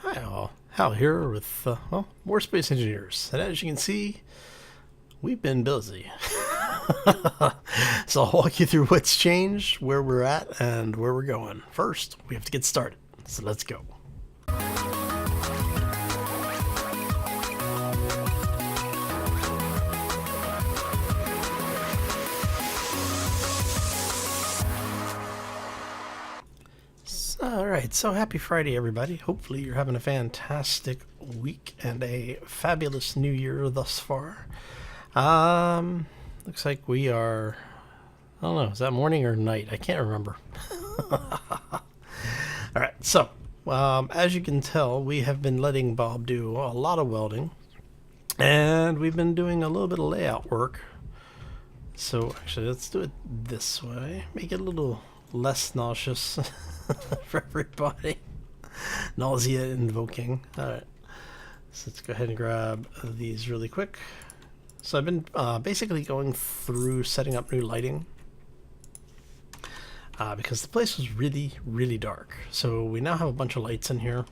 Hi all, Hal here with well, more Space Engineers, and as you can see, we've been busy. So I'll walk you through what's changed, where we're at, and where we're going. First, we have to get started, so let's go. Alright, so happy Friday everybody. Hopefully you're having a fantastic week and a fabulous new year thus far. Looks like we are, I don't know, is that morning or night? I can't remember. Alright, so as you can tell, we have been letting Bob do a lot of welding, and we've been doing a little bit of layout work. So actually, let's do it this way. Make it a little less nauseous for everybody. Nausea invoking. Alright. So let's go ahead and grab these really quick. So I've been basically going through setting up new lighting because the place was really dark. So we now have a bunch of lights in here.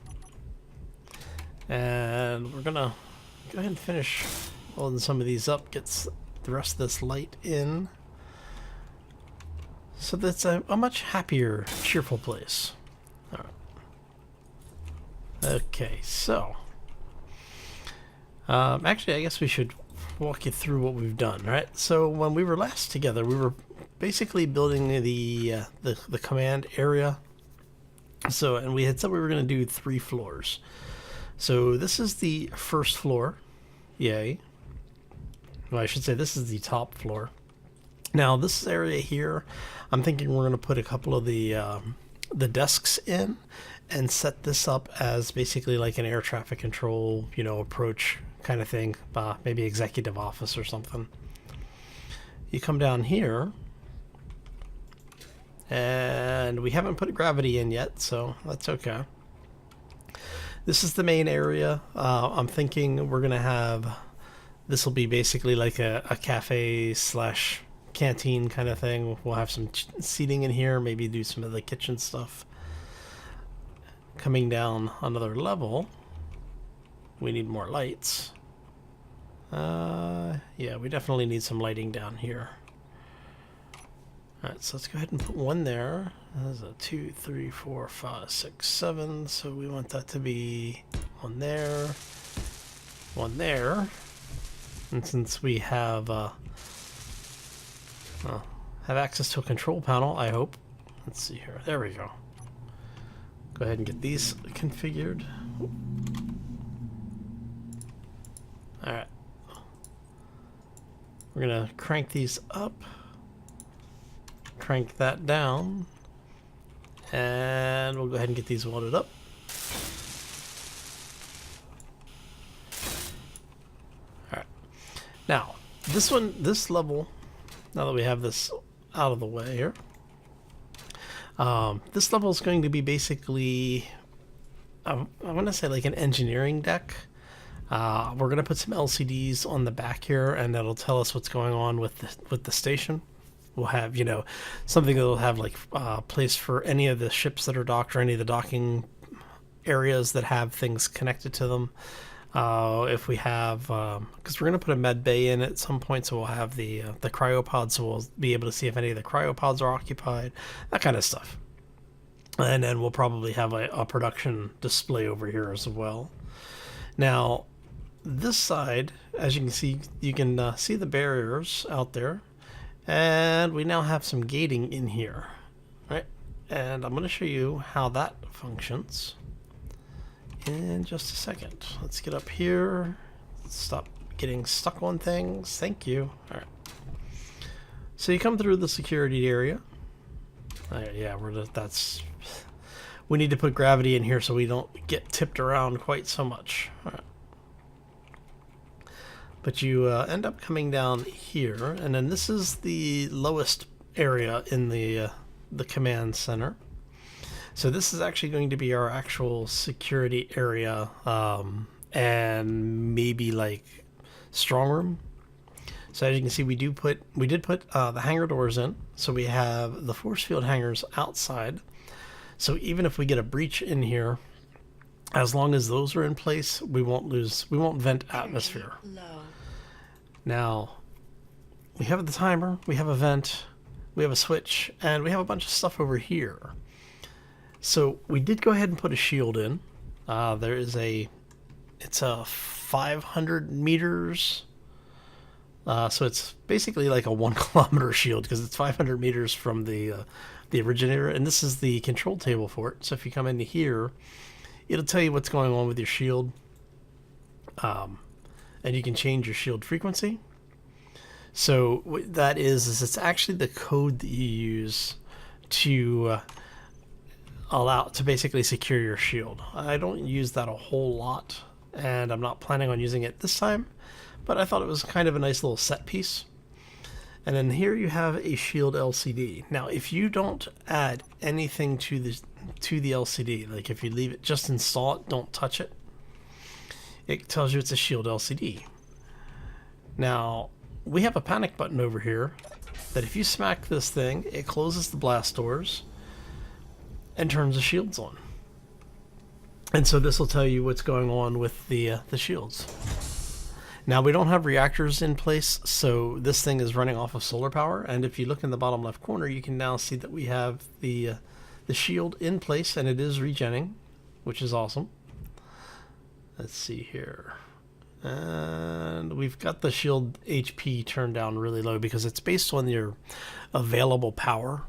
And we're gonna go ahead and finish welding some of these up, get the rest of this light in. So that's a much happier, cheerful place. All right. Okay, so actually, I guess we should walk you through what we've done. Right. So when we were last together, we were basically building the command area. So and we had said we were going to do 3 floors. So this is the first floor. Yay. Well, I should say this is the top floor. Now this area here, I'm thinking we're going to put a couple of the desks in and set this up as basically like an air traffic control, you know, approach kind of thing, maybe executive office or something. You come down here, and we haven't put gravity in yet, so that's okay. This is the main area. I'm thinking we're going to have, this will be basically like a cafe slash canteen kind of thing. We'll have some seating in here, maybe do some of the kitchen stuff. Coming down another level, we need more lights. Yeah, we definitely need some lighting down here. Alright, so let's go ahead and put one there. There's a 2, 3, 4, 5, 6, 7. So we want that to be one there, one there. And since we have access to a control panel, I hope. Let's see here. There we go. Go ahead and get these configured. Alright. We're going to crank these up. Crank that down. And we'll go ahead and get these welded up. Alright. Now, this level, now that we have this out of the way here, this level is going to be basically, I want to say like an engineering deck. We're going to put some LCDs on the back here, and that'll tell us what's going on with the station. We'll have, you know, something that'll have like place for any of the ships that are docked or any of the docking areas that have things connected to them. If we have, because we're going to put a med bay in at some point, so we'll have the cryopods, so we'll be able to see if any of the cryopods are occupied, that kind of stuff. And then we'll probably have a production display over here as well. Now, this side, as you can see the barriers out there, and we now have some gating in here, right? And I'm going to show you how that functions in just a second. Let's get up here. Stop getting stuck on things. Thank you. All right. So you come through the security area. Yeah, we need to put gravity in here so we don't get tipped around quite so much. All right. But you end up coming down here, and then this is the lowest area in the command center. So this is actually going to be our actual security area, and maybe like strong room. So as you can see, we did put the hangar doors in, so we have the force field hangars outside. So even if we get a breach in here, As long as those are in place, we won't vent atmosphere. Now, we have the timer, we have a vent, we have a switch, and we have a bunch of stuff over here. So we did go ahead and put a shield in. It's a 500 meters. So it's basically like a 1 kilometer shield because it's 500 meters from the originator, and this is the control table for it. So if you come into here, it'll tell you what's going on with your shield, and you can change your shield frequency. So what that is it's actually the code that you use to allow to basically secure your shield. I don't use that a whole lot, and I'm not planning on using it this time, but I thought it was kind of a nice little set piece. And then here you have a shield LCD. Now, if you don't add anything to the LCD, like if you leave it, just install it, don't touch it, it tells you it's a shield LCD. Now, we have a panic button over here that if you smack this thing, it closes the blast doors and turns the shields on. And so this will tell you what's going on with the shields. Now, we don't have reactors in place, so this thing is running off of solar power. And if you look in the bottom left corner, you can now see that we have the shield in place, and it is regenning, which is awesome. Let's see here. And we've got the shield HP turned down really low because it's based on your available power.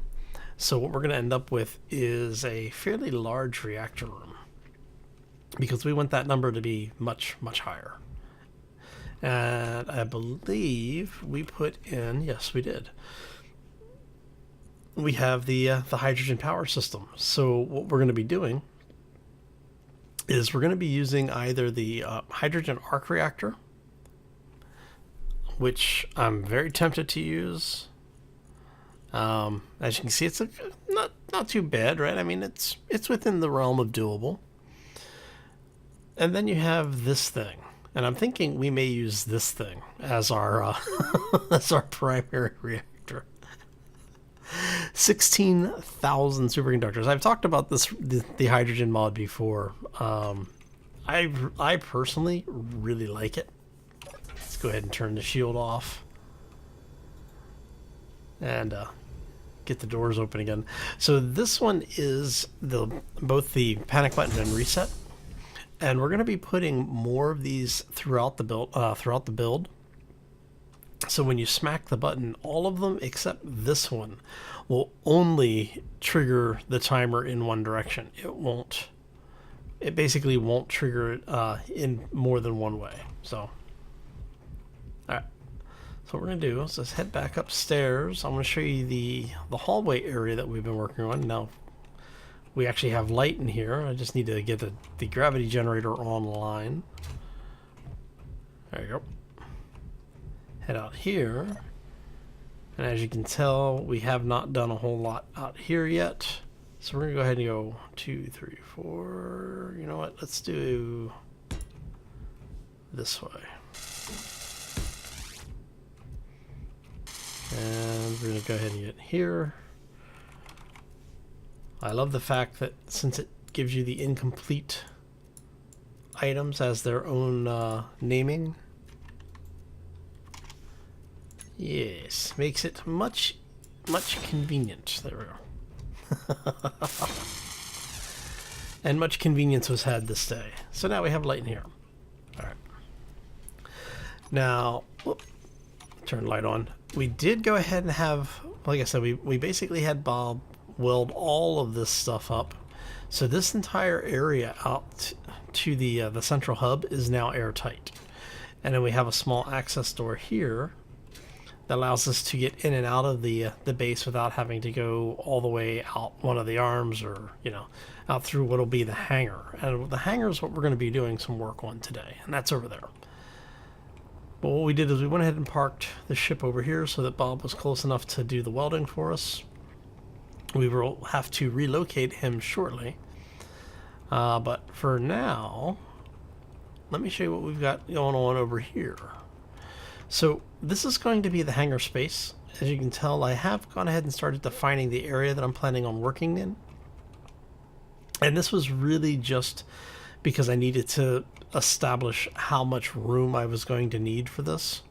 So what we're going to end up with is a fairly large reactor room because we want that number to be much, much higher. And I believe we put in, yes, we did. We have the hydrogen power system. So what we're going to be doing is we're going to be using either the hydrogen arc reactor, which I'm very tempted to use. As you can see, it's not too bad, right? I mean, it's within the realm of doable. And then you have this thing. And I'm thinking we may use this thing as our as our primary reactor. 16,000 superconductors. I've talked about the hydrogen mod before. I personally really like it. Let's go ahead and turn the shield off and get the doors open again. So this one is both the panic button and reset. And we're going to be putting more of these throughout the build. So when you smack the button, all of them except this one will only trigger the timer in one direction. It basically won't trigger it in more than one way. So, all right. So what we're going to do is just head back upstairs. I'm going to show you the hallway area that we've been working on. Now, we actually have light in here. I just need to get the gravity generator online. There you go. Head out here. And as you can tell, we have not done a whole lot out here yet. So we're going to go ahead and go 2, 3, 4. You know what? Let's do this way. And we're going to go ahead and get here. I love the fact that since it gives you the incomplete items as their own naming. Yes, makes it much convenient. There we go. And much convenience was had this day. So now we have light in here. Alright. Now, whoop, turn light on. We did go ahead and have, like I said, we basically had Bob weld all of this stuff up. So this entire area out to the central hub is now airtight. And then we have a small access door here that allows us to get in and out of the base without having to go all the way out one of the arms or, you know, out through what will be the hangar. And the hangar is what we're going to be doing some work on today, and that's over there. But what we did is we went ahead and parked the ship over here so that Bob was close enough to do the welding for us. We will have to relocate him shortly. But for now, let me show you what we've got going on over here. So this is going to be the hangar space. As you can tell, I have gone ahead and started defining the area that I'm planning on working in. And this was really just because I needed to establish how much room I was going to need for this.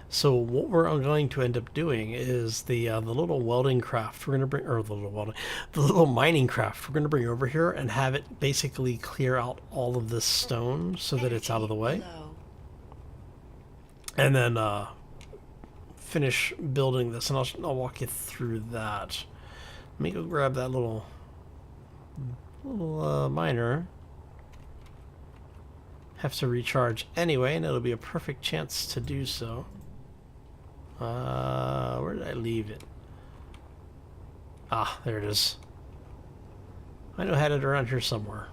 So what we're going to end up doing is the little welding craft we're going to bring, or the little mining craft we're going to bring over here and have it basically clear out all of this stone so that it's out of the way. And then finish building this, and I'll walk you through that. Let me go grab that little miner. Have to recharge anyway, and it'll be a perfect chance to do so. Where did I leave it? Ah, there it is. I know I had it around here somewhere.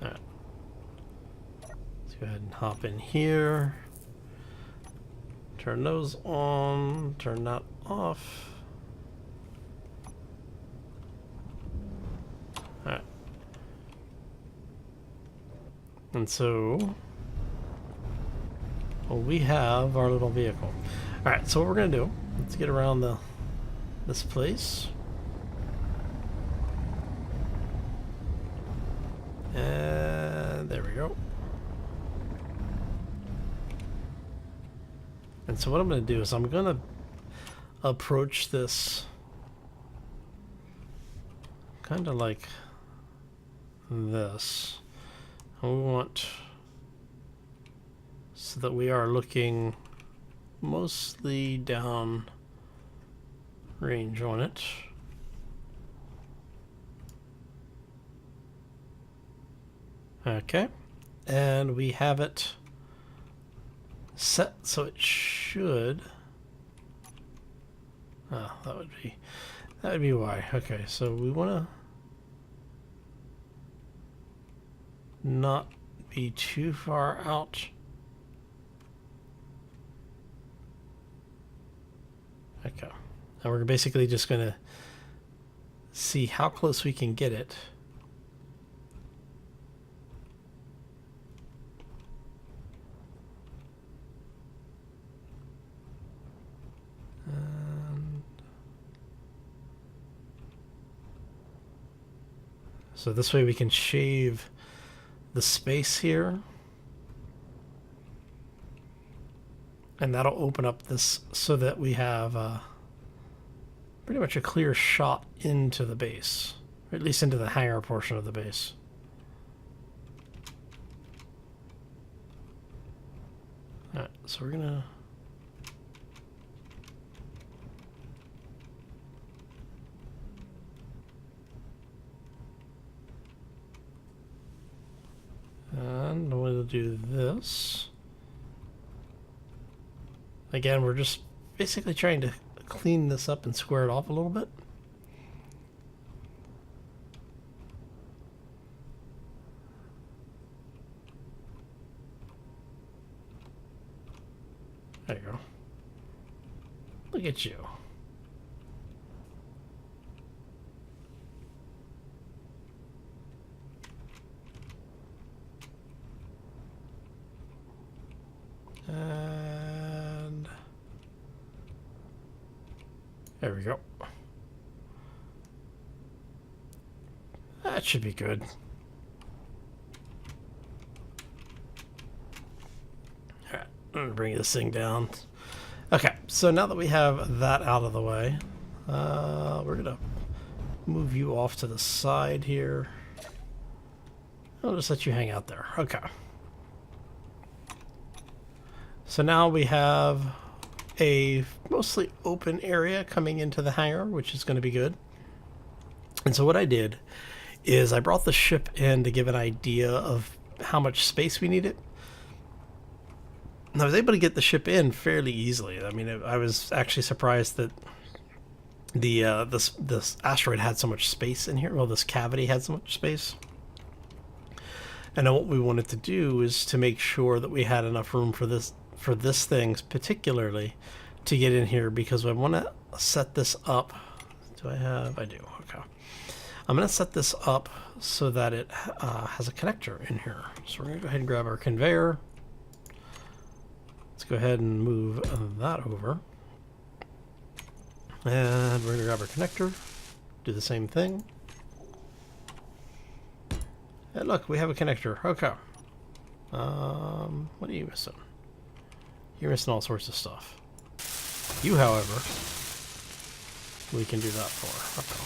Alright. Let's go ahead and hop in here. Turn those on, turn that off. Alright. And so we have our little vehicle. Alright, so what we're gonna do, let's get around this place. And there we go. And so what I'm gonna do is I'm gonna approach this kind of like this. And we want so that we are looking mostly down range on it. Okay, and we have it set so it should. Oh, that would be why. Okay, so we want to not be too far out. Okay, and we're basically just going to see how close we can get it. So this way we can shave the space here. And that'll open up this so that we have pretty much a clear shot into the base, or at least into the hangar portion of the base. Alright, so we're gonna and we'll do this. Again, we're just basically trying to clean this up and square it off a little bit. There you go. Look at you. And there we go. That should be good. Alright, I'm gonna bring this thing down. Okay, so now that we have that out of the way, we're gonna move you off to the side here. I'll just let you hang out there. Okay. So now we have a mostly open area coming into the hangar, which is going to be good. And so what I did is I brought the ship in to give an idea of how much space we needed. And I was able to get the ship in fairly easily. I mean, I was actually surprised that the this asteroid had so much space in here. Well, this cavity had so much space. And then what we wanted to do is to make sure that we had enough room for this thing particularly to get in here, because I want to set this up. Do I have? I do. Okay. I'm going to set this up so that it has a connector in here. So we're going to go ahead and grab our conveyor. Let's go ahead and move that over. And we're going to grab our connector. Do the same thing. Hey, look, we have a connector. Okay. What are you missing? You're missing all sorts of stuff. You, however, we can do that for. Okay.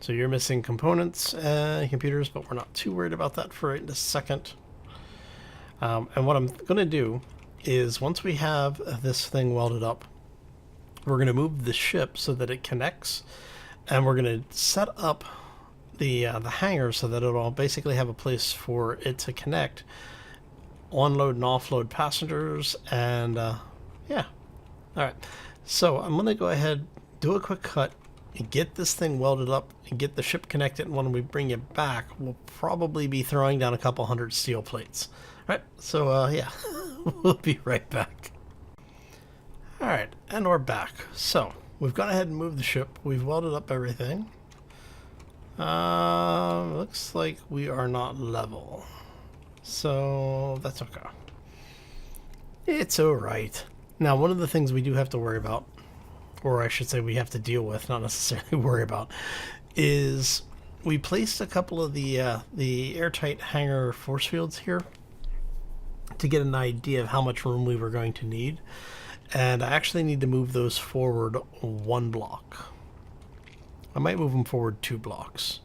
So you're missing components and computers, but we're not too worried about that for a second. And what I'm going to do is once we have this thing welded up, we're going to move the ship so that it connects, and we're going to set up the hangar so that it'll basically have a place for it to connect, onload and offload passengers, and yeah. All right. So I'm going to go ahead, do a quick cut, and get this thing welded up and get the ship connected. And when we bring it back, we'll probably be throwing down a couple hundred steel plates. All right. So yeah, we'll be right back. All right, and we're back. So we've gone ahead and moved the ship. We've welded up everything. Looks like we are not level, so that's okay. It's all right. Now, one of the things we do have to worry about, or I should say we have to deal with, not necessarily worry about, is we placed a couple of the airtight hangar force fields here to get an idea of how much room we were going to need. And I actually need to move those forward 1 block. I might move them forward 2 blocks.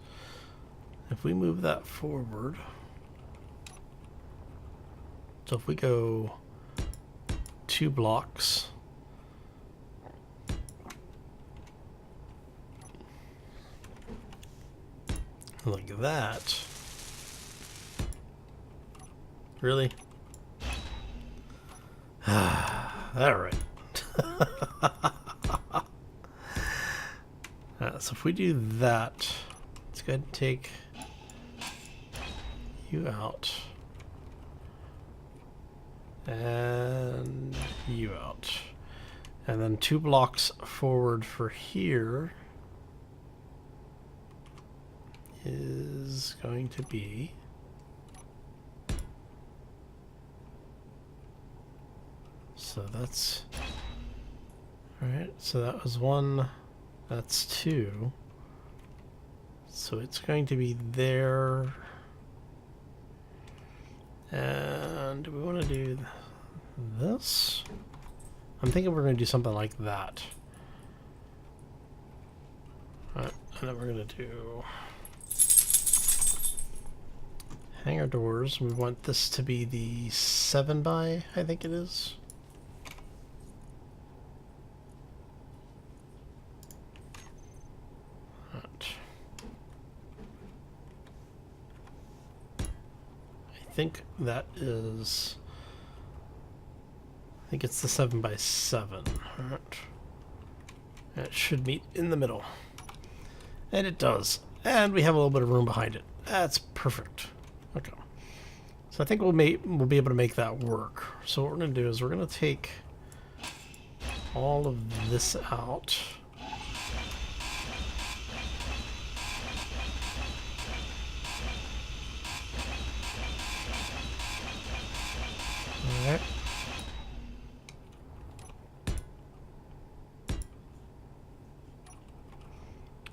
If we move that forward, so if we go 2 blocks, like that. Really? All right. So if we do that, let's go ahead and take you out and you out, and then 2 blocks forward for here is going to be so that's all right. So that was 1. That's 2. So it's going to be there. And do we want to do this? I'm thinking we're going to do something like that. Alright, and then we're going to do hangar doors. We want this to be the 7 by, I think it is. I think that is, I think it's the 7 by 7. All right. It should meet in the middle. And it does. And we have a little bit of room behind it. That's perfect. Okay. So I think we'll be able to make that work. So what we're going to do is we're going to take all of this out. Alright.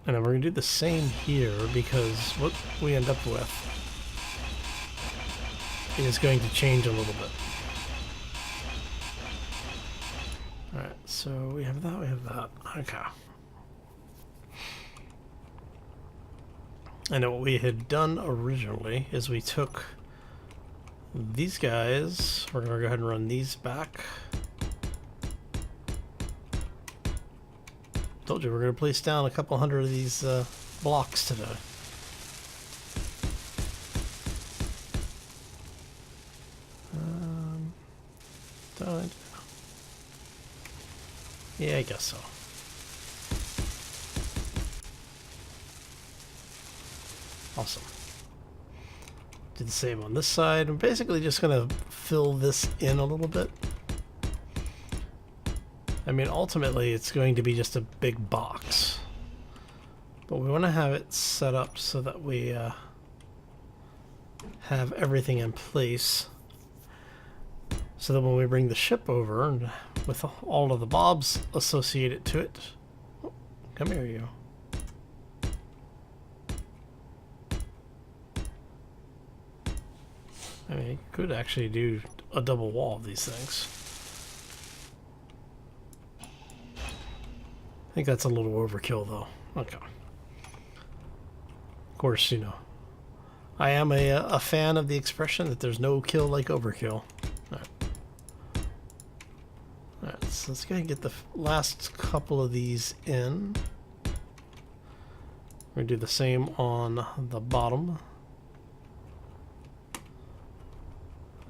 And then we're going to do the same here, because what we end up with is going to change a little bit. Alright, so we have that, we have that. Okay. And what we had done originally is we took these guys, we're going to go ahead and run these back. Told you we're going to place down a couple hundred of these blocks today. Yeah, I guess so. Awesome. Do the same on this side. I'm basically just going to fill this in a little bit. I mean, ultimately, it's going to be just a big box. But we want to have it set up so that we have everything in place. So that when we bring the ship over, and with all of the bobs associated to it... Oh, come here, you. I mean, you could actually do a double wall of these things. I think that's a little overkill, though. Okay. Of course, you know, I am a fan of the expression that there's no kill like overkill. Alright. Alright, so let's go ahead and get the last couple of these in. We're going to do the same on the bottom.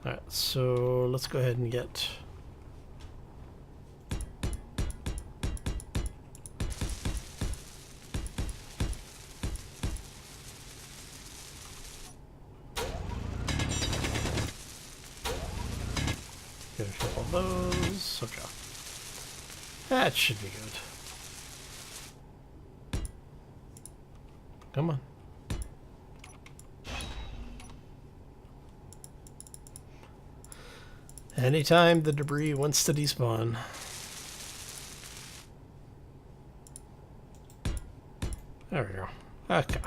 Alright, so let's go ahead and get... Get a couple of those. Okay. That should be good. Come on. Anytime the debris wants to despawn. There we go. Okay.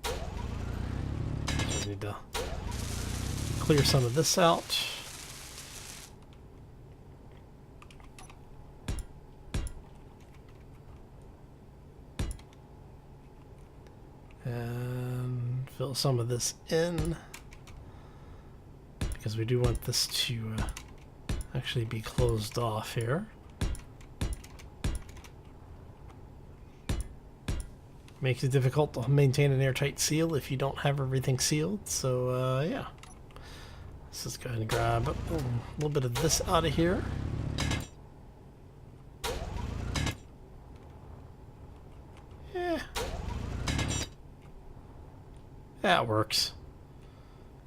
So we need to clear some of this out. And fill some of this in, because we do want this to actually be closed off here. Makes it difficult to maintain an airtight seal if you don't have everything sealed, so yeah. Let's just go ahead and grab a little bit of this out of here. That works.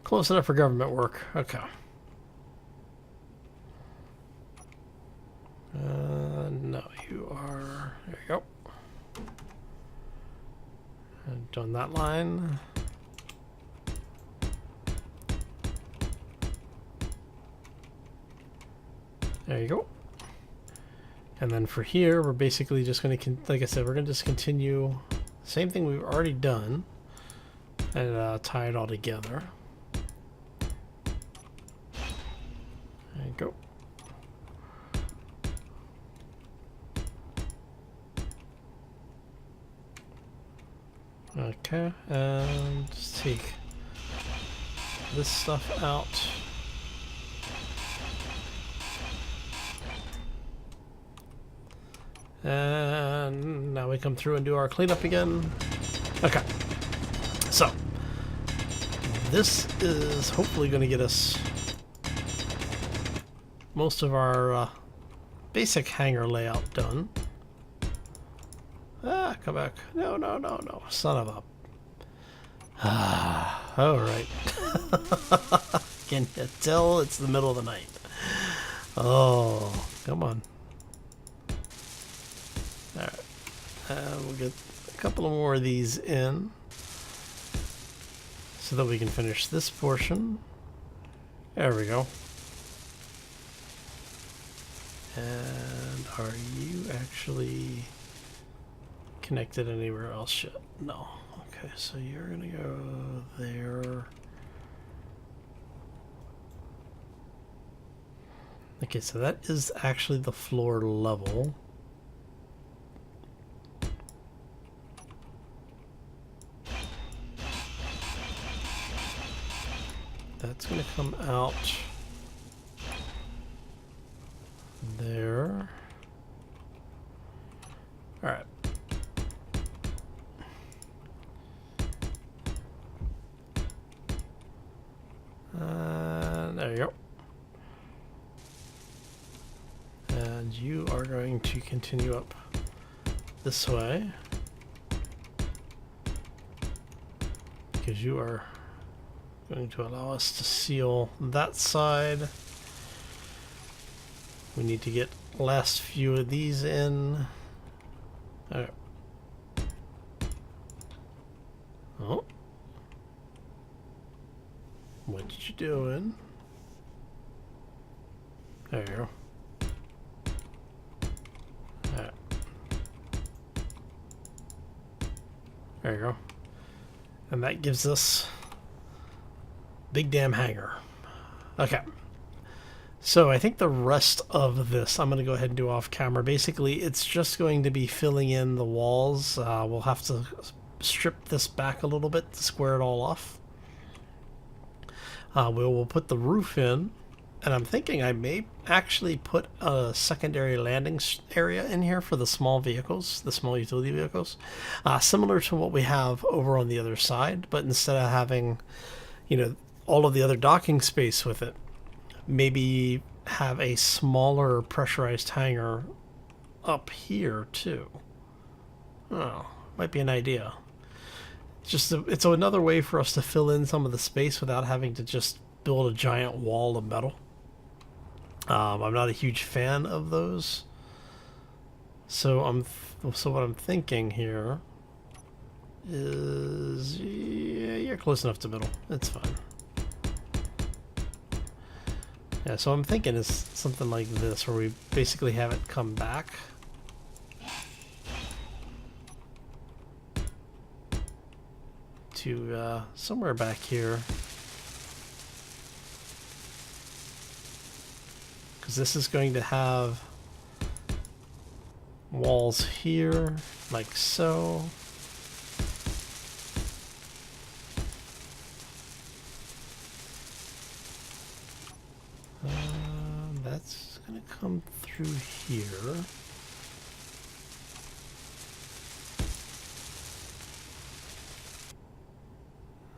Close enough for government work. Okay. No, you are... There you go. And on that line. There you go. And then for here, we're basically just going to, like I said, we're going to just continue the same thing we've already done. And tie it all together. There you go. Okay, and just take this stuff out. And now we come through and do our cleanup again. Okay. So, this is hopefully going to get us most of our basic hangar layout done. Ah, come back. No, no, no, no. Son of a... Ah, alright. Can you tell it's the middle of the night? Oh, come on. Alright. We'll get a couple of more of these in, so that we can finish this portion. There we go. And are you actually connected anywhere else yet? No. Okay, so you're gonna go there. Okay, so that is actually the floor level. That's going to come out there. All right. There you go. And you are going to continue up this way, because you are going to allow us to seal that side. We need to get last few of these in. All right. Oh. What you doing? There you go. All right. There you go. And that gives us big damn hangar. Okay. So I think the rest of this I'm going to go ahead and do off camera. Basically, it's just going to be filling in the walls. We'll have to strip this back a little bit to square it all off. We'll put the roof in, and I'm thinking I may actually put a secondary landing area in here for the small vehicles, the small utility vehicles, similar to what we have over on the other side, but instead of having, you know, all of the other docking space with it, maybe have a smaller pressurized hangar up here too. Oh, might be an idea. It's another way for us to fill in some of the space without having to just build a giant wall of metal. I'm not a huge fan of those. So what I'm thinking here is, yeah, you're close enough to middle. It's fine. Yeah, so I'm thinking it's something like this, where we basically have it come back. To somewhere back here. Because this is going to have walls here, like so. That's going to come through here.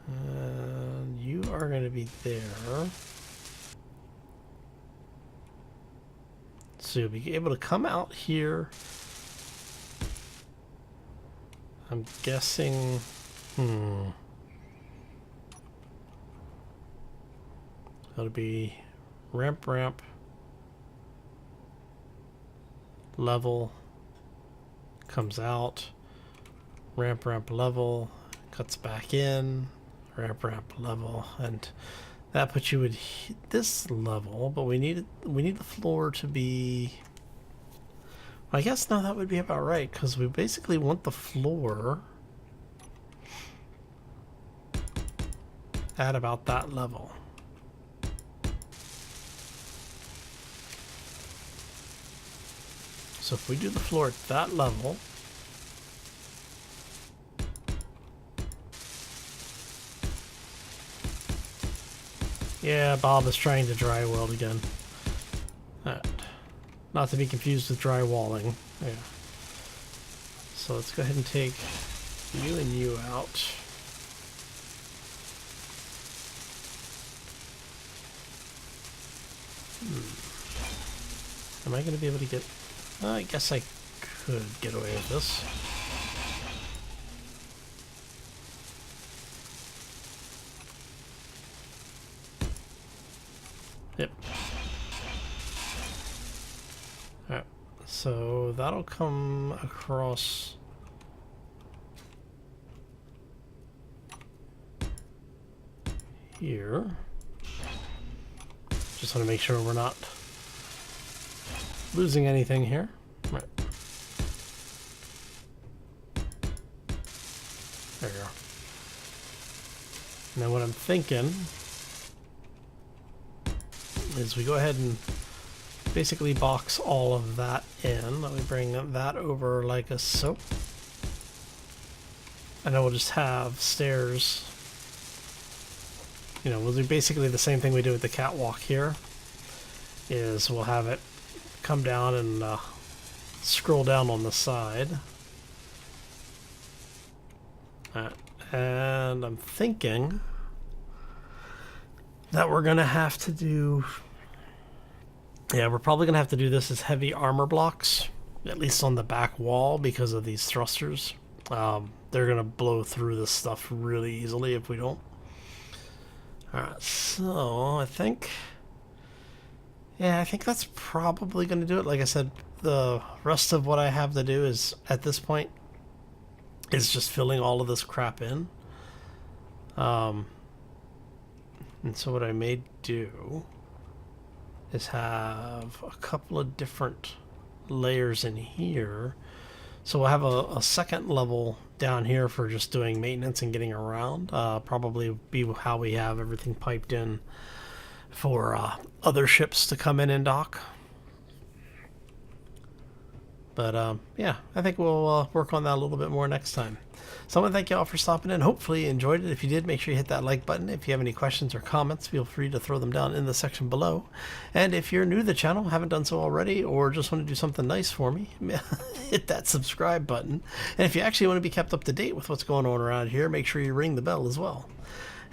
And you are going to be there. So you'll be able to come out here. I'm guessing... That'll be ramp, level, comes out, ramp, level, cuts back in, ramp, level, and that puts you at this level. But we need the floor to be... I guess now that would be about right, because we basically want the floor at about that level. So if we do the floor at that level, yeah, Bob is trying to dry weld again. Not to be confused with drywalling. Yeah. So let's go ahead and take you and you out. Am I going to be able to get... I guess I could get away with this. Yep. Alright, so that'll come across here. Just want to make sure we're not losing anything here. Right. There you go. Now what I'm thinking is we go ahead and basically box all of that in. Let me bring that over like a so. And then we'll just have stairs. You know, we'll do basically the same thing we do with the catwalk here. Is we'll have it come down and scroll down on the side. And I'm thinking that we're going to have to do... Yeah, we're probably going to have to do this as heavy armor blocks, at least on the back wall, because of these thrusters. They're going to blow through this stuff really easily if we don't. Alright, so I think... Yeah, I think that's probably going to do it. Like I said, the rest of what I have to do is, at this point, is just filling all of this crap in. And so what I may do is have a couple of different layers in here. So we'll have a second level down here for just doing maintenance and getting around. Probably be how we have everything piped in for other ships to come in and dock. But yeah, I think we'll work on that a little bit more next time. So I want to thank you all for stopping in. Hopefully you enjoyed it. If you did, make sure you hit that like button. If you have any questions or comments, feel free to throw them down in the section below. And if you're new to the channel, haven't done so already, or just want to do something nice for me, hit that subscribe button. And if you actually want to be kept up to date with what's going on around here, make sure you ring the bell as well.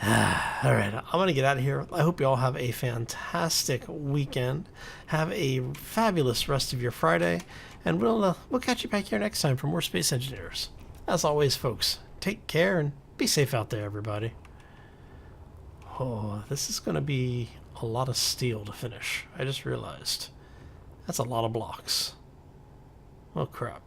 All right, I'm going to get out of here. I hope you all have a fantastic weekend. Have a fabulous rest of your Friday. And we'll catch you back here next time for more Space Engineers. As always, folks, take care and be safe out there, everybody. Oh, this is going to be a lot of steel to finish. I just realized. That's a lot of blocks. Oh, crap.